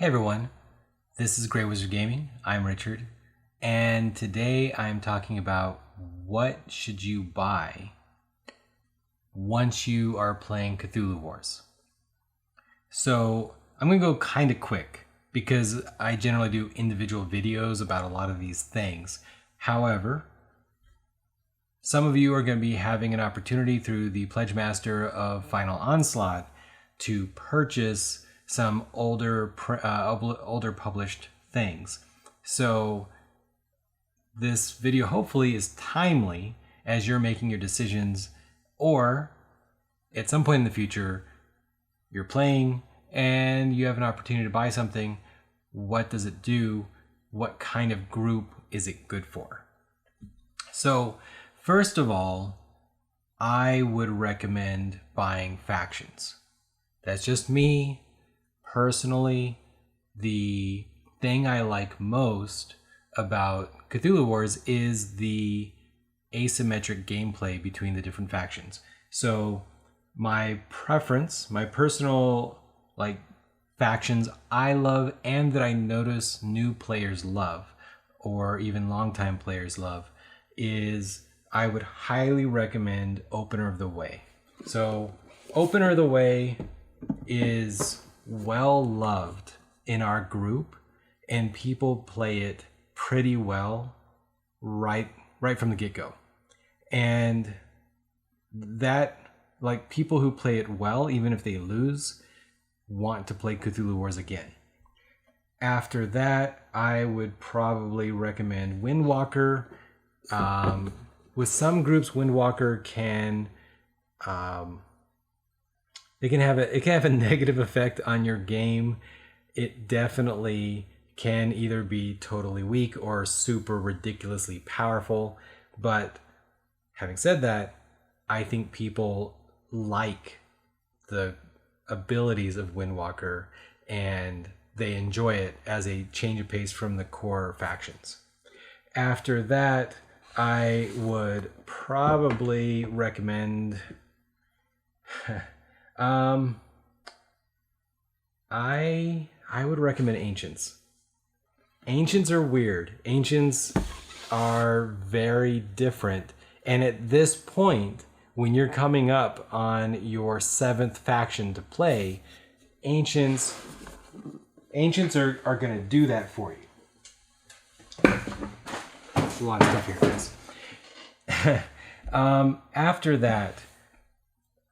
Hey everyone, this is Grey Wizard Gaming. I'm Richard, and today I'm talking about what should you buy once you are playing Cthulhu Wars. So I'm going to go kind of quick because I generally do individual videos about a lot of these things. However, some of you are going to be having an opportunity through the Pledge Master of Final Onslaught to purchase some older published things. So this video hopefully is timely as you're making your decisions, or at some point in the future you're playing and you have an opportunity to buy something. What does it do? What kind of group is it good for? So first of all, I would recommend buying factions. That's just me. Personally, the thing I like most about Cthulhu Wars is the asymmetric gameplay between the different factions. So my preference, my personal factions I love and that I notice new players love, or even longtime players love, is I would highly recommend Opener of the Way. So Opener of the Way is well loved in our group, and people play it pretty well right from the get-go. And that, people who play it well, even if they lose, want to play Cthulhu Wars again. After that, I would probably recommend Windwalker. With some groups, Windwalker can it can have a negative effect on your game. It definitely can either be totally weak or super ridiculously powerful. But having said that, I think people like the abilities of Windwalker and they enjoy it as a change of pace from the core factions. After that, I would probably recommend I would recommend Ancients. Ancients are weird. Ancients are very different. And at this point, when you're coming up on your 7th faction to play, Ancients are going to do that for you. There's a lot of stuff here, guys. After that,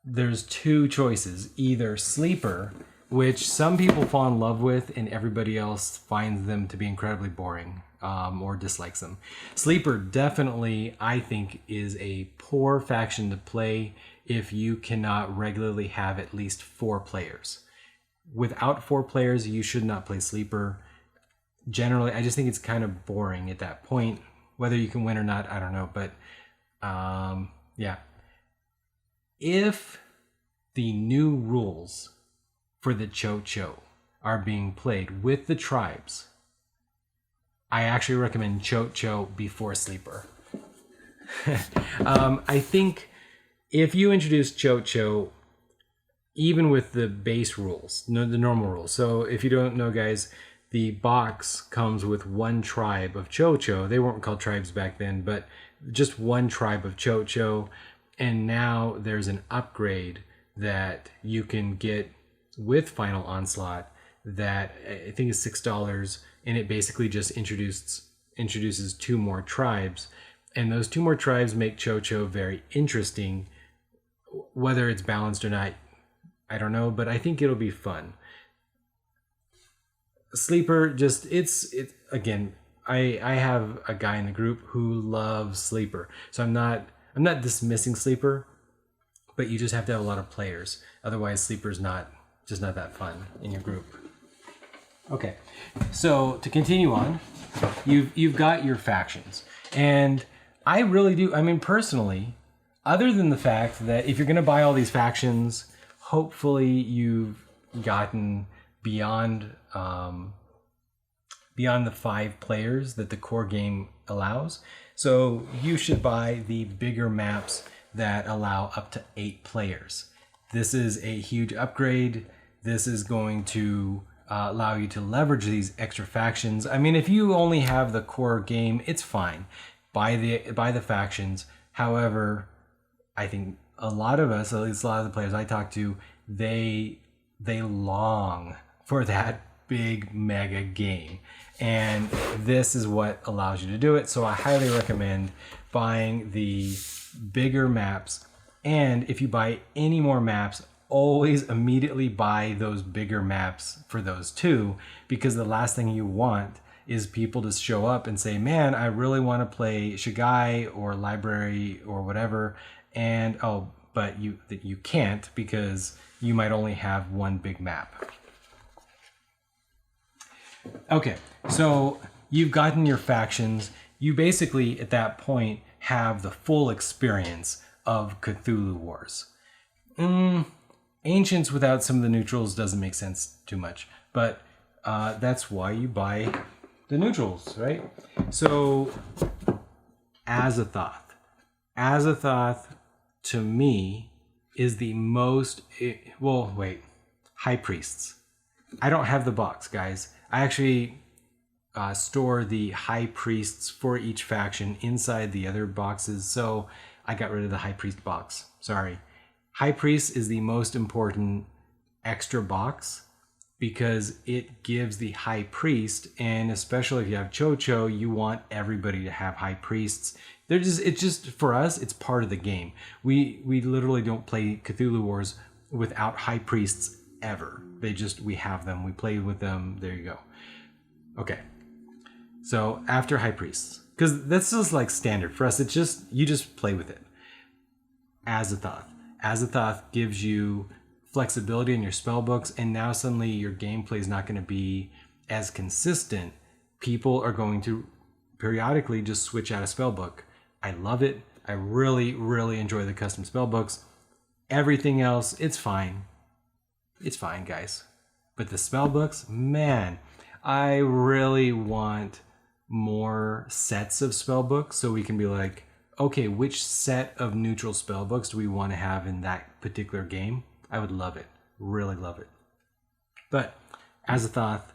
there's two choices. Either Sleeper, which some people fall in love with and everybody else finds them to be incredibly boring, or dislikes them. Sleeper definitely, I think, is a poor faction to play if you cannot regularly have at least 4 players. Without 4 players, you should not play Sleeper. Generally, I just think it's kind of boring at that point. Whether you can win or not, I don't know. But yeah. If the new rules for the Cho-Cho are being played with the tribes, I actually recommend Cho-Cho before Sleeper. I think if you introduce Cho-Cho, even with the base rules, the normal rules. So if you don't know, guys, the box comes with 1 tribe of Cho-Cho. They weren't called tribes back then, but just 1 tribe of Cho-Cho. And now there's an upgrade that you can get with Final Onslaught that I think is $6, and it basically just introduces 2 more tribes. And those 2 more tribes make Cho-Cho very interesting. Whether it's balanced or not, I don't know, but I think it'll be fun. Sleeper, it's again, I have a guy in the group who loves Sleeper. So I'm not dismissing Sleeper, but you just have to have a lot of players. Otherwise, Sleeper's just not that fun in your group. Okay, so to continue on, you've got your factions, and I really do. I mean, personally, other than the fact that if you're going to buy all these factions, hopefully you've gotten beyond the 5 players that the core game allows. So you should buy the bigger maps that allow up to 8 players. This is a huge upgrade. This is going to allow you to leverage these extra factions. I mean, if you only have the core game, it's fine. Buy the factions. However, I think a lot of us, at least a lot of the players I talk to, they long for that big mega game, and this is what allows you to do it. So I highly recommend buying the bigger maps, and if you buy any more maps, always immediately buy those bigger maps for those two, because the last thing you want is people to show up and say, man, I really want to play Shigai or Library or whatever, and but you can't because you might only have one big map. Okay, so you've gotten your factions. You basically, at that point, have the full experience of Cthulhu Wars. Ancients without some of the neutrals doesn't make sense too much, but that's why you buy the neutrals, right? So, Azathoth. Azathoth, to me, is the most... High Priests. I don't have the box, guys. I actually store the High Priests for each faction inside the other boxes, so I got rid of the High Priest box. Sorry. High Priest is the most important extra box because it gives the High Priest, and especially if you have Cho-Cho, you want everybody to have High Priests. It's just for us, it's part of the game. We literally don't play Cthulhu Wars without High Priests ever. We have them, we play with them, there you go. Okay, so after High Priests, because that's just like standard for us, you just play with it. Azathoth. Azathoth gives you flexibility in your spell books, and now suddenly your gameplay is not going to be as consistent. People are going to periodically just switch out a spell book. I love it. I really, really enjoy the custom spell books. Everything else, it's fine. It's fine, guys. But the spell books, man, I really want more sets of spell books so we can be like, okay, which set of neutral spell books do we want to have in that particular game? I would love it. Really love it. But Azathoth,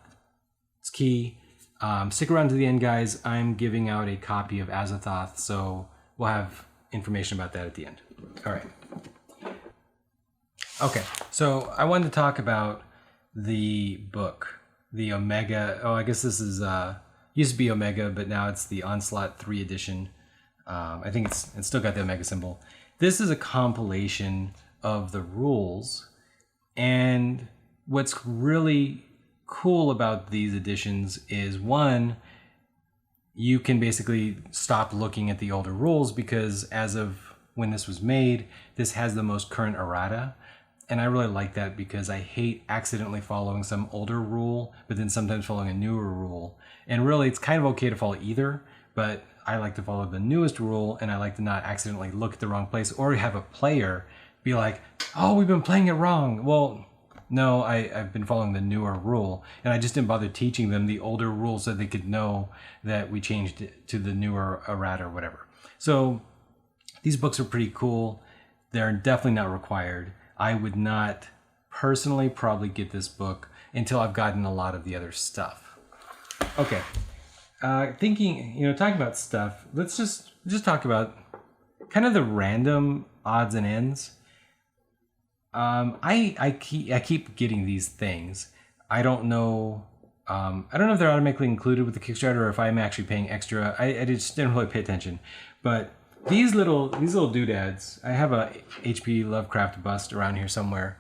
it's key. Stick around to the end, guys. I'm giving out a copy of Azathoth, so we'll have information about that at the end. All right. Okay, so I wanted to talk about the book, the Omega. Oh, I guess this is used to be Omega, but now it's the Onslaught 3 edition. I think it's still got the Omega symbol. This is a compilation of the rules, and what's really cool about these editions is, one, you can basically stop looking at the older rules because as of when this was made, this has the most current errata. And I really like that because I hate accidentally following some older rule, but then sometimes following a newer rule. And really, it's kind of okay to follow either, but I like to follow the newest rule, and I like to not accidentally look at the wrong place or have a player be like, oh, we've been playing it wrong. Well, no, I've been following the newer rule, and I just didn't bother teaching them the older rule so they could know that we changed it to the newer errata or whatever. So these books are pretty cool. They're definitely not required. I would not personally probably get this book until I've gotten a lot of the other stuff. Okay, talking about stuff, let's just talk about kind of the random odds and ends. I keep getting these things. I don't know if they're automatically included with the Kickstarter or if I'm actually paying extra. I just didn't really pay attention, but these little doodads, I have a H.P. Lovecraft bust around here somewhere.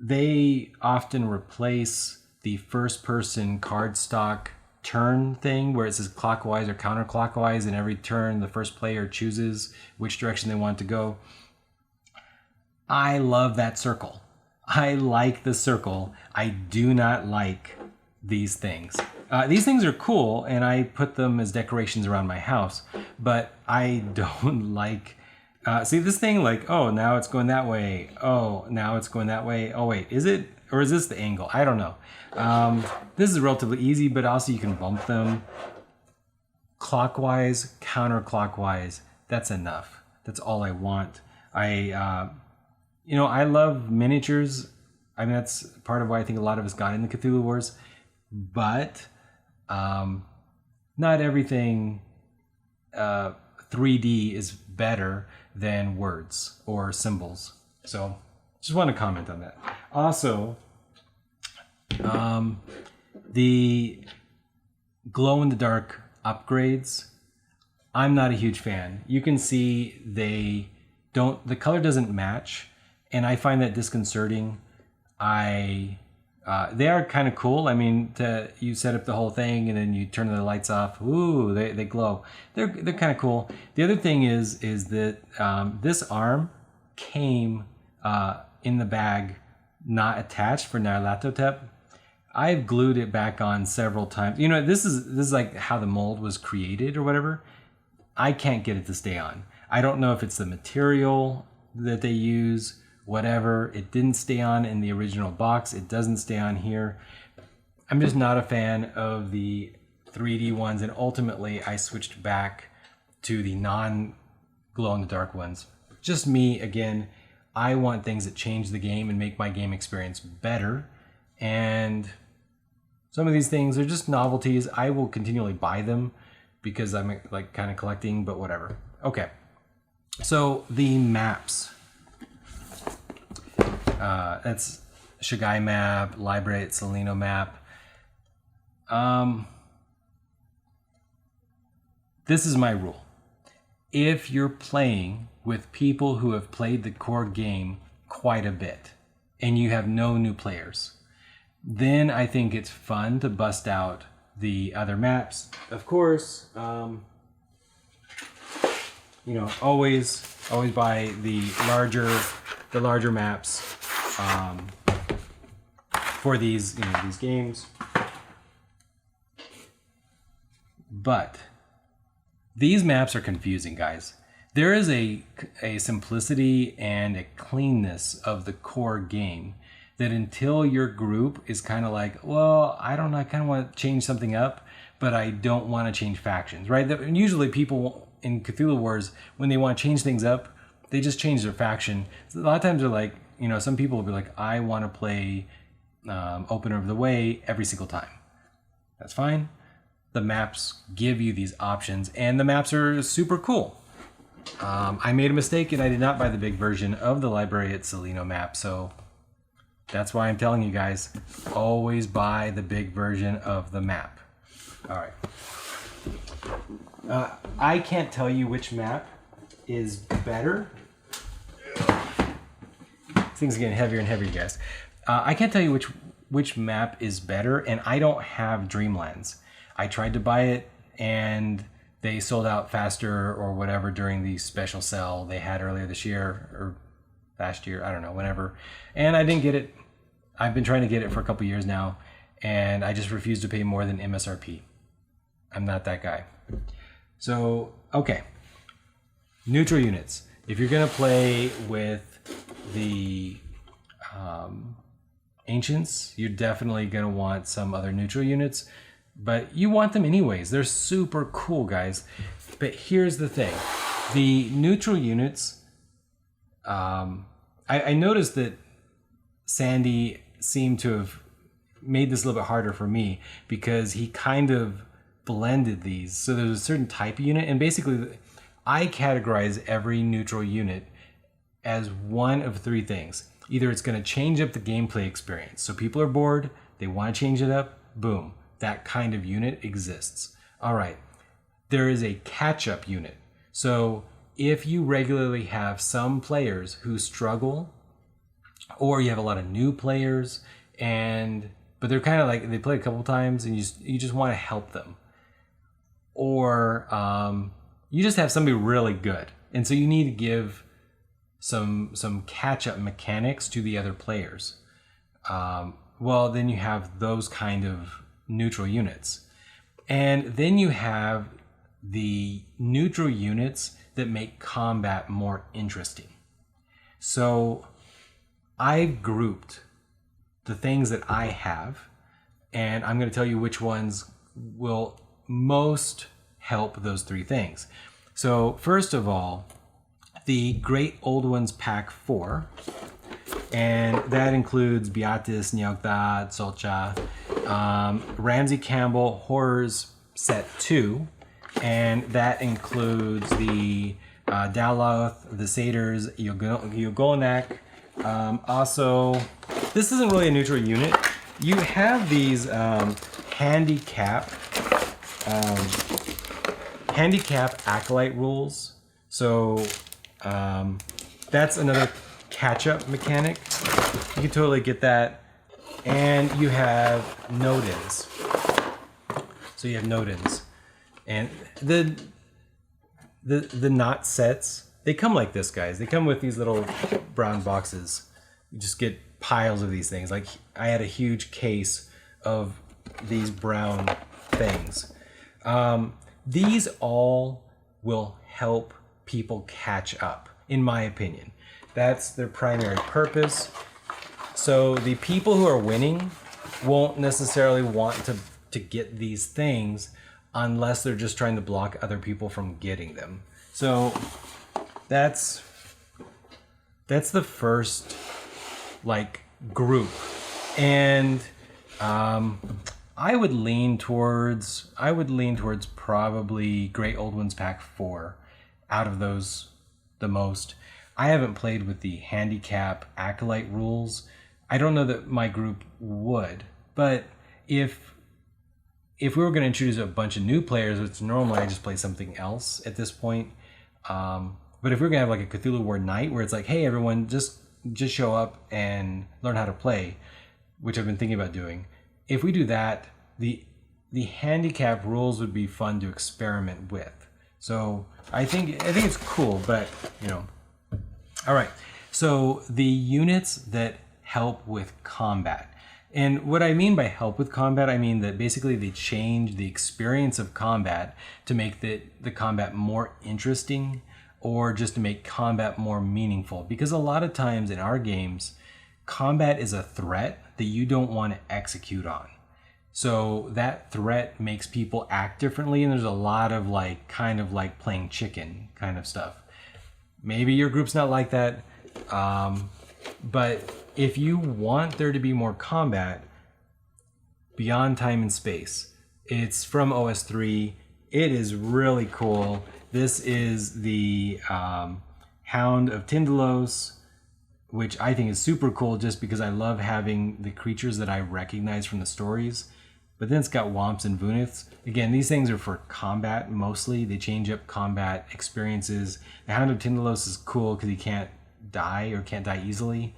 They often replace the first-person cardstock turn thing where it says clockwise or counterclockwise, and every turn the first player chooses which direction they want to go. I love that circle. I like the circle. I do not like these things. These things are cool, and I put them as decorations around my house, but I don't like... see this thing, like, oh, now it's going that way. Oh, now it's going that way. Oh, wait, is it? Or is this the angle? I don't know. This is relatively easy, but also you can bump them. Clockwise, counterclockwise, that's enough. That's all I want. I love miniatures. I mean, that's part of why I think a lot of us got into Cthulhu Wars. But not everything 3D is better than words or symbols. So just want to comment on that. Also, the glow-in-the-dark upgrades, I'm not a huge fan. You can see the color doesn't match, and I find that disconcerting. They are kind of cool. I mean, you set up the whole thing and then you turn the lights off. Ooh, they glow. They're kind of cool. The other thing is that this arm came in the bag, not attached for Nyarlathotep. I've glued it back on several times. You know, this is like how the mold was created or whatever. I can't get it to stay on. I don't know if it's the material that they use, whatever. It didn't stay on in the original box. It doesn't stay on here. I'm just not a fan of the 3D ones, and ultimately I switched back to the non-glow-in-the-dark ones. Just me, again. I want things that change the game and make my game experience better. And some of these things are just novelties. I will continually buy them because I'm like kind of collecting, but whatever. Okay, so the maps. That's Shagai map, Library at Salino map. This is my rule. If you're playing with people who have played the core game quite a bit and you have no new players, then I think it's fun to bust out the other maps. Of course, you know, always buy the larger maps for these, you know, these games. But these maps are confusing, guys. There is a simplicity and a cleanness of the core game that until your group is kind of like, well, I don't know, I kind of want to change something up, but I don't want to change factions, right? And usually people in Cthulhu Wars, when they want to change things up, they just change their faction. So a lot of times they're like, you know, some people will be like, I want to play Opener of the Way every single time. That's fine. The maps give you these options, and the maps are super cool. I made a mistake and I did not buy the big version of the Library at Salino map, so that's why I'm telling you guys, always buy the big version of the map. All right. I can't tell you which map is better. Things are getting heavier and heavier, guys. I can't tell you which map is better, and I don't have Dreamlands. I tried to buy it, and they sold out faster or whatever during the special sale they had earlier this year or last year. I don't know, whenever. And I didn't get it. I've been trying to get it for a couple years now, and I just refuse to pay more than MSRP. I'm not that guy. So, okay. Neutral units. If you're going to play with the Ancients, you're definitely going to want some other neutral units. But you want them anyways. They're super cool, guys. But here's the thing. The neutral units, I noticed that Sandy seemed to have made this a little bit harder for me because he kind of blended these. So there's a certain type of unit. And basically, I categorize every neutral unit as one of three things. Either it's going to change up the gameplay experience. So people are bored. They want to change it up. Boom. That kind of unit exists. All right, there is a catch-up unit. So if you regularly have some players who struggle, or you have a lot of new players, but they're kind of like, they play a couple times and you just want to help them. Or you just have somebody really good. And so you need to give some catch-up mechanics to the other players. Well, then you have those kind of neutral units. And then you have the neutral units that make combat more interesting. So I've grouped the things that I have, and I'm going to tell you which ones will most help those three things. So first of all, the Great Old Ones Pack 4 And that includes Beatis, Nyogda, Solcha, Ramsey Campbell Horrors Set 2. And that includes the Daloth, the Satyrs, Yogolnak. Also, this isn't really a neutral unit. You have these handicap acolyte rules. So that's another catch-up mechanic. You can totally get that. And you have Nodens. So you have Nodens. And the knot sets, they come like this, guys. They come with these little brown boxes. You just get piles of these things. Like, I had a huge case of these brown things. These all will help people catch up, in my opinion. That's their primary purpose. So the people who are winning won't necessarily want to get these things unless they're just trying to block other people from getting them. So that's the first like group. And I would lean towards probably Great Old Ones Pack 4 out of those the most. I haven't played with the handicap acolyte rules. I don't know that my group would, but if we were going to introduce a bunch of new players, which normally I just play something else at this point, but if we're going to have like a Cthulhu War night where it's like, hey everyone, just show up and learn how to play, which I've been thinking about doing. If we do that, the handicap rules would be fun to experiment with. So I think it's cool, but you know. All right. So the units that help with combat. And what I mean by help with combat, I mean that basically they change the experience of combat to make the combat more interesting, or just to make combat more meaningful. Because a lot of times in our games, combat is a threat that you don't want to execute on. So that threat makes people act differently, and there's a lot of like kind of like playing chicken kind of stuff. Maybe your group's not like that, but if you want there to be more combat, Beyond Time and Space, it's from OS3. It is really cool. This is the Hound of Tindalos, which I think is super cool just because I love having the creatures that I recognize from the stories. But then it's got Womps and Vuniths. Again, these things are for combat mostly. They change up combat experiences. The Hound of Tindalos is cool because he can't die or can't die easily.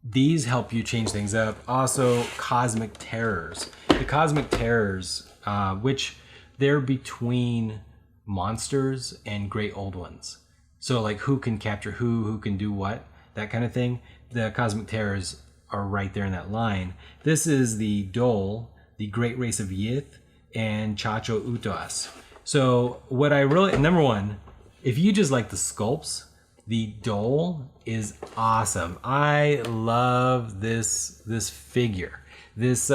These help you change things up. Also, Cosmic Terrors. The Cosmic Terrors, which they're between monsters and Great Old Ones. So like who can capture who can do what, that kind of thing. The Cosmic Terrors are right there in that line. This is the Dole, the Great Race of Yith, and Chacho Utoas. So what I really, number one, if you just like the sculpts, the Dole is awesome. I love this figure. This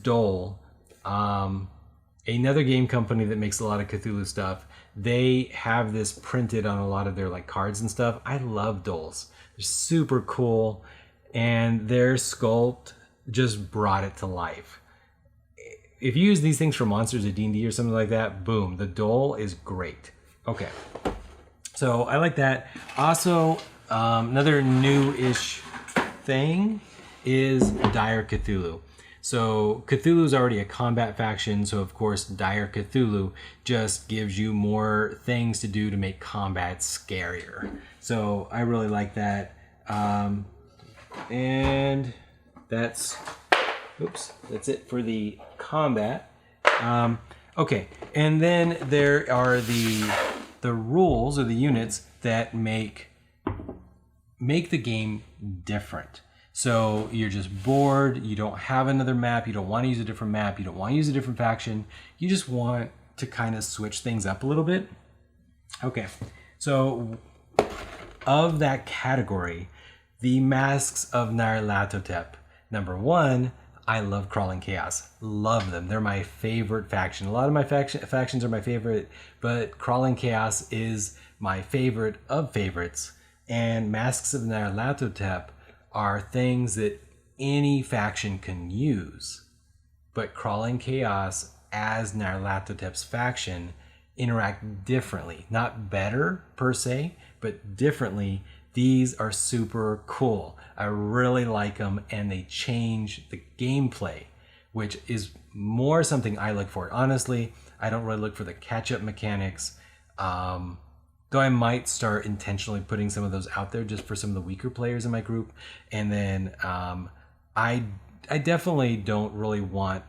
Dole, another game company that makes a lot of Cthulhu stuff, they have this printed on a lot of their like cards and stuff. I love Doles. They're super cool, and their sculpt just brought it to life. If you use these things for monsters or D&D or something like that, boom, the Dole is great. Okay, so I like that. Also, another new-ish thing is Dire Cthulhu. So Cthulhu is already a combat faction, so of course Dire Cthulhu just gives you more things to do to make combat scarier. So I really like that. And that's it for the combat. Okay, and then there are the rules or the units that make the game different. So you're just bored, you don't have another map, you don't want to use a different map, you don't want to use a different faction, you just want to kind of switch things up a little bit. Okay, so of that category, the Masks of Nyarlathotep. Number one, I love Crawling Chaos. Love them. They're my favorite faction. A lot of my factions are my favorite, but Crawling Chaos is my favorite of favorites. And Masks of Nyarlathotep are things that any faction can use. But Crawling Chaos as Nyarlathotep's faction interact differently. Not better per se, but differently. These are super cool. I really like them, and they change the gameplay, which is more something I look for. Honestly, I don't really look for the catch-up mechanics, though I might start intentionally putting some of those out there just for some of the weaker players in my group. And then I definitely don't really want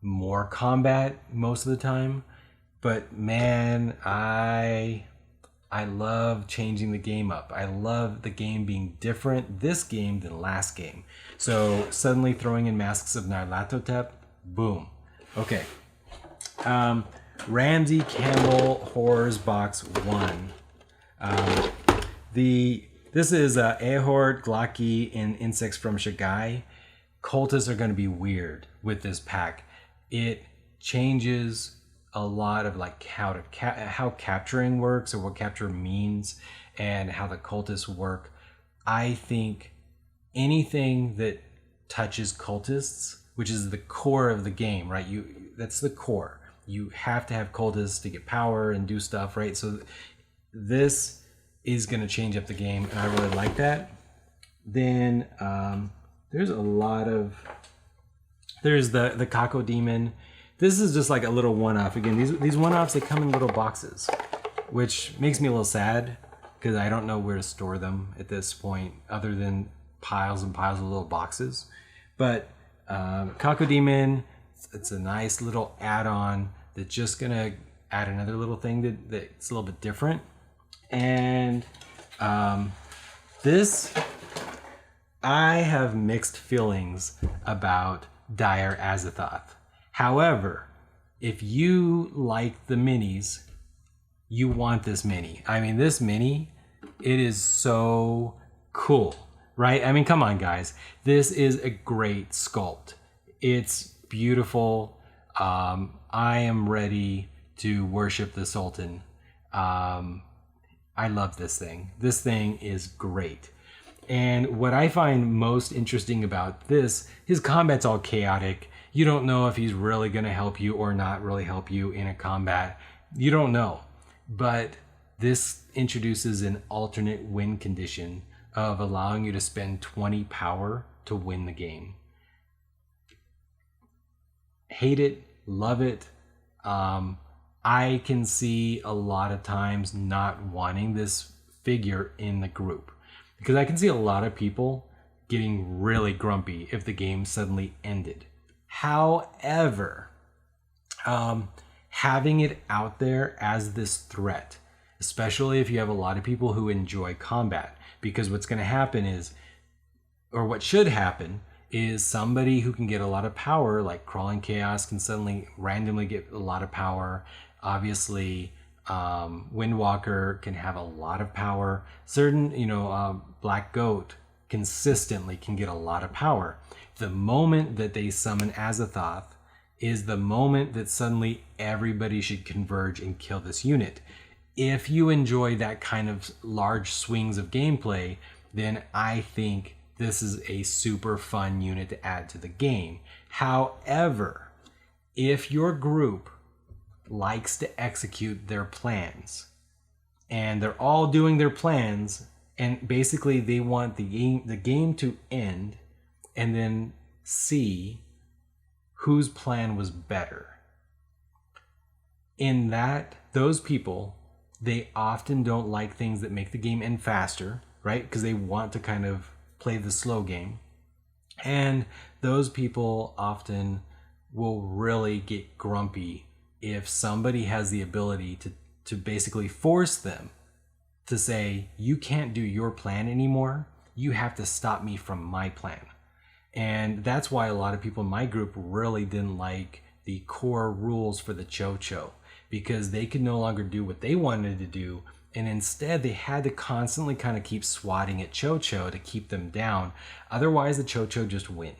more combat most of the time, but man, I love changing the game up. I love the game being different this game than last game. So suddenly throwing in Masks of Nyarlathotep, boom. Okay. Ramsey Campbell Horrors Box 1. This is Ehord, Glocki, and Insects from Shagai. Cultists are going to be weird with this pack. It changes a lot of like how capturing works, or what capture means, and how the cultists work. I think anything that touches cultists, which is the core of the game, right? That's the core. You have to have cultists to get power and do stuff, right? So this is going to change up the game, and I really like that. Then there's the Kako Demon. This is just like a little one-off. Again, these one-offs, they come in little boxes, which makes me a little sad because I don't know where to store them at this point other than piles and piles of little boxes. But Kako Demon, it's a nice little add-on that's just going to add another little thing that's a little bit different. And this, I have mixed feelings about Dire Azathoth. However, if you like the minis, you want this mini. I mean, this mini, it is so cool, right? I mean, come on, guys. This is a great sculpt. It's beautiful. I am ready to worship the Sultan. I love this thing. This thing is great. And what I find most interesting about this, his combat's all chaotic. You don't know if he's really going to help you or not really help you in a combat. You don't know. But this introduces an alternate win condition of allowing you to spend 20 power to win the game. Hate it, love it. I can see a lot of times not wanting this figure in the group, because I can see a lot of people getting really grumpy if the game suddenly ended. However, having it out there as this threat, especially if you have a lot of people who enjoy combat, because what's going to happen is, or what should happen, is somebody who can get a lot of power, like Crawling Chaos, can suddenly randomly get a lot of power. Obviously, Windwalker can have a lot of power. Certain, Black Goat consistently can get a lot of power. The moment that they summon Azathoth is the moment that suddenly everybody should converge and kill this unit. If you enjoy that kind of large swings of gameplay, then I think this is a super fun unit to add to the game. However, if your group likes to execute their plans, and they're all doing their plans, and basically they want the game to end, and then see whose plan was better. In that, those people, they often don't like things that make the game end faster, right? Because they want to kind of play the slow game. And those people often will really get grumpy if somebody has the ability to basically force them to say, you can't do your plan anymore. You have to stop me from my plan. And that's why a lot of people in my group really didn't like the core rules for the Cho-Cho, because they could no longer do what they wanted to do. And instead, they had to constantly kind of keep swatting at Cho-Cho to keep them down. Otherwise, the Cho-Cho just win.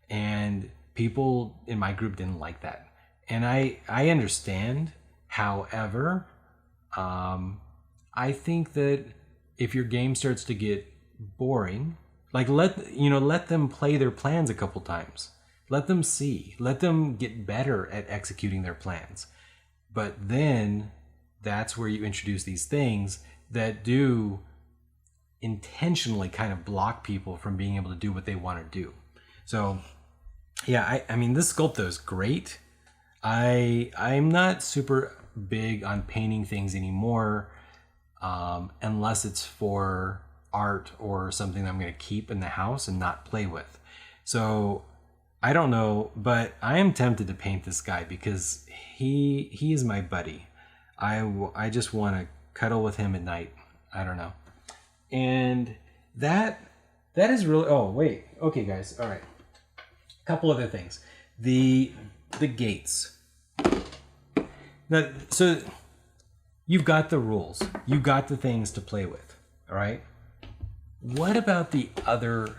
And people in my group didn't like that. And I understand. However, I think that if your game starts to get boring, like let them play their plans a couple times. Let them see. Let them get better at executing their plans. But then that's where you introduce these things that do intentionally kind of block people from being able to do what they want to do. So yeah, I mean, this sculpto is great. I'm not super big on painting things anymore, unless it's for art or something that I'm going to keep in the house and not play with. So I don't know, but I am tempted to paint this guy because he is my buddy. I just want to cuddle with him at night. I don't know. And that is really, oh wait, okay guys, all right. A couple other things. The gates. Now, so you've got the rules. You got the things to play with, all right? What about the other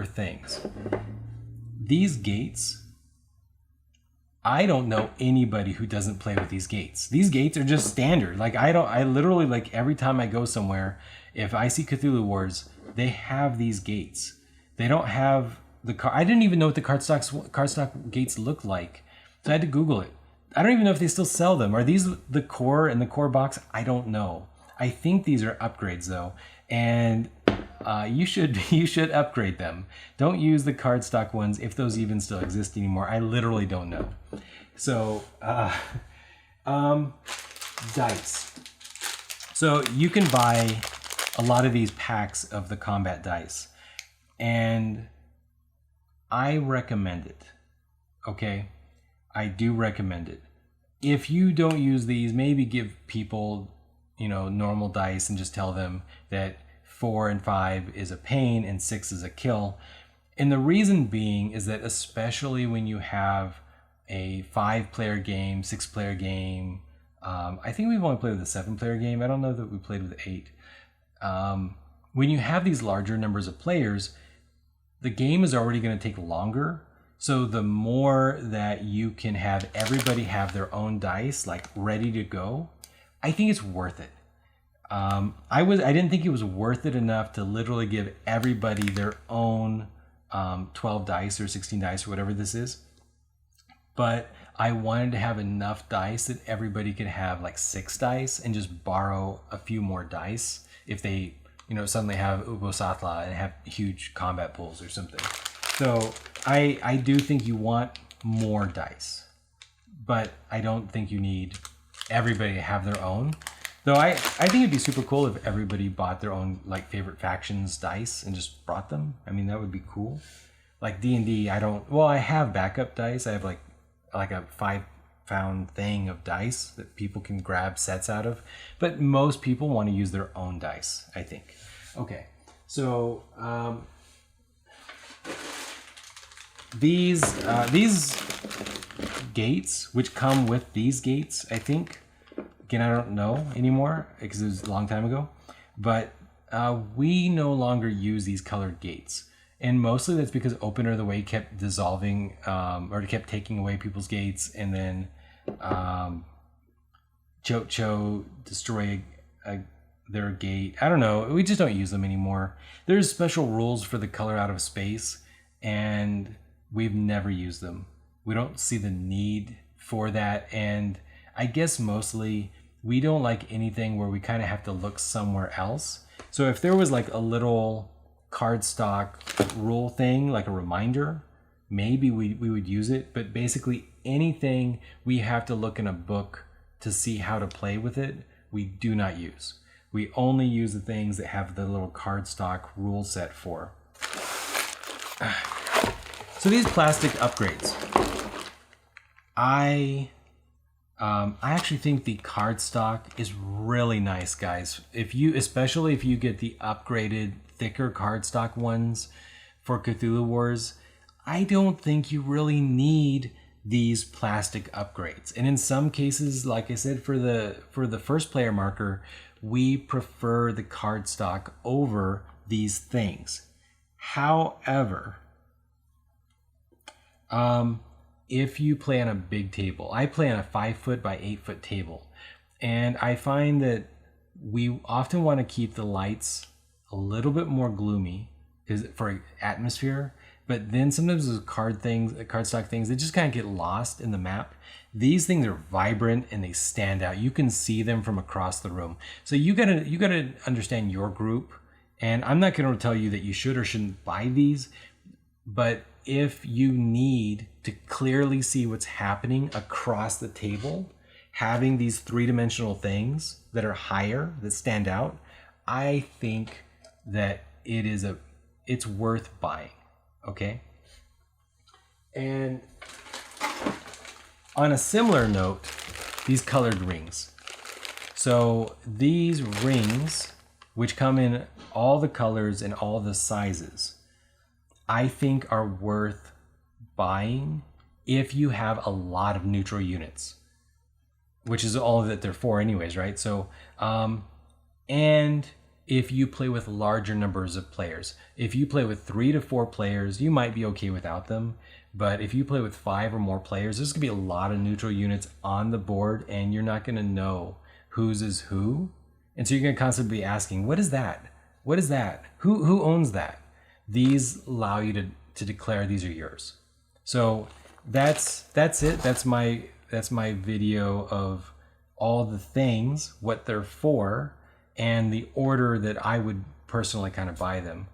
things? These gates, I don't know anybody who doesn't play with these gates. These gates are just standard. Like I literally, like every time I go somewhere, if I see Cthulhu Wars, they have these gates. They don't have I didn't even know what the cardstock gates looked like. So I had to Google it. I don't even know if they still sell them. Are these the core and the core box? I don't know. I think these are upgrades though. And you should upgrade them. Don't use the cardstock ones if those even still exist anymore. I literally don't know. So, dice. So you can buy a lot of these packs of the combat dice, and I recommend it. Okay, I do recommend it. If you don't use these, maybe give people, normal dice and just tell them that 4 and 5 is a pain and 6 is a kill. And the reason being is that especially when you have a 5-player game, 6-player game, I think we've only played with a 7-player game. I don't know that we played with 8. When you have these larger numbers of players, the game is already going to take longer. So the more that you can have everybody have their own dice, like ready to go, I think it's worth it. I didn't think it was worth it enough to literally give everybody their own 12 dice or 16 dice or whatever this is. But I wanted to have enough dice that everybody could have like 6 dice and just borrow a few more dice if they, suddenly have Ubosatla and have huge combat pools or something. So I do think you want more dice, but I don't think you need everybody to have their own. Though I think it'd be super cool if everybody bought their own like favorite factions dice and just brought them. I mean, that would be cool. Like D&D, I have backup dice. I have like a 5-pound thing of dice that people can grab sets out of. But most people want to use their own dice, I think. Okay, so these gates, which come with these gates, I think. Again, I don't know anymore because it was a long time ago, but we no longer use these colored gates. And mostly that's because Opener of the Way kept dissolving or kept taking away people's gates, and then Cho destroy their gate. I don't know. We just don't use them anymore. There's special rules for the color out of space, and we've never used them. We don't see the need for that, and I guess mostly we don't like anything where we kind of have to look somewhere else. So if there was like a little cardstock rule thing, like a reminder, maybe we would use it. But basically anything we have to look in a book to see how to play with it, we do not use. We only use the things that have the little cardstock rule set for. So these plastic upgrades, I actually think the cardstock is really nice, guys. Especially if you get the upgraded, thicker cardstock ones for Cthulhu Wars, I don't think you really need these plastic upgrades. And in some cases, like I said, for the first player marker, we prefer the cardstock over these things. However, If you play on a big table, I play on a 5-foot by 8-foot table, and I find that we often want to keep the lights a little bit more gloomy because for atmosphere, but then sometimes those cardstock things, they just kind of get lost in the map. These things are vibrant and they stand out. You can see them from across the room. So you gotta understand your group. And I'm not gonna tell you that you should or shouldn't buy these, but if you need to clearly see what's happening across the table, having these 3-dimensional things that are higher, that stand out, I think that it's worth buying, okay? And on a similar note, these colored rings. So these rings, which come in all the colors and all the sizes, I think are worth buying if you have a lot of neutral units, which is all that they're for anyways, right? So, and if you play with larger numbers of players. If you play with 3 to 4 players, you might be okay without them. But if you play with 5 or more players, there's gonna be a lot of neutral units on the board and you're not gonna know whose is who. And so you're gonna constantly be asking, what is that? What is that? Who owns that? These allow you to declare these are yours. So that's it. That's my video of all the things, what they're for, and the order that I would personally kind of buy them.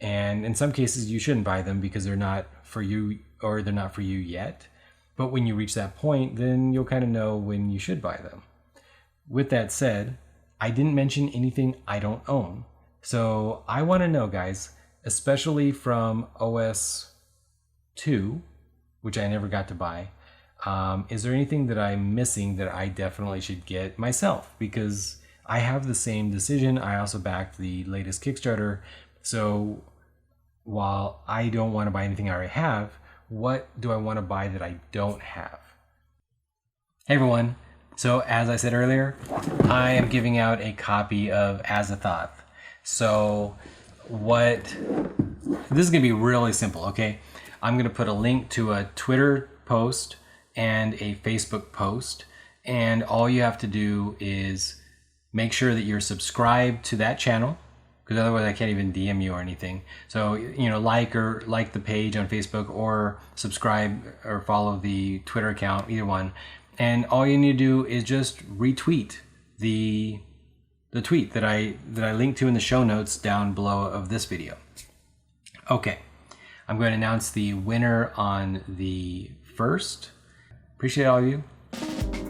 And in some cases you shouldn't buy them because they're not for you or they're not for you yet. But when you reach that point, then you'll kind of know when you should buy them. With that said, I didn't mention anything I don't own. So I want to know, guys, especially from OS 2, which I never got to buy, is there anything that I'm missing that I definitely should get myself? Because I have the same decision. I also backed the latest Kickstarter. So while I don't want to buy anything I already have, what do I want to buy that I don't have? Hey everyone. So as I said earlier, I am giving out a copy of Azathoth. So this is going to be really simple, okay? I'm going to put a link to a Twitter post and a Facebook post. And all you have to do is make sure that you're subscribed to that channel, because otherwise I can't even DM you or anything. So, like the page on Facebook or subscribe or follow the Twitter account, either one. And all you need to do is just retweet the tweet that I linked to in the show notes down below of this video. Okay, I'm going to announce the winner on the 1st. Appreciate all of you.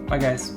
Bye guys.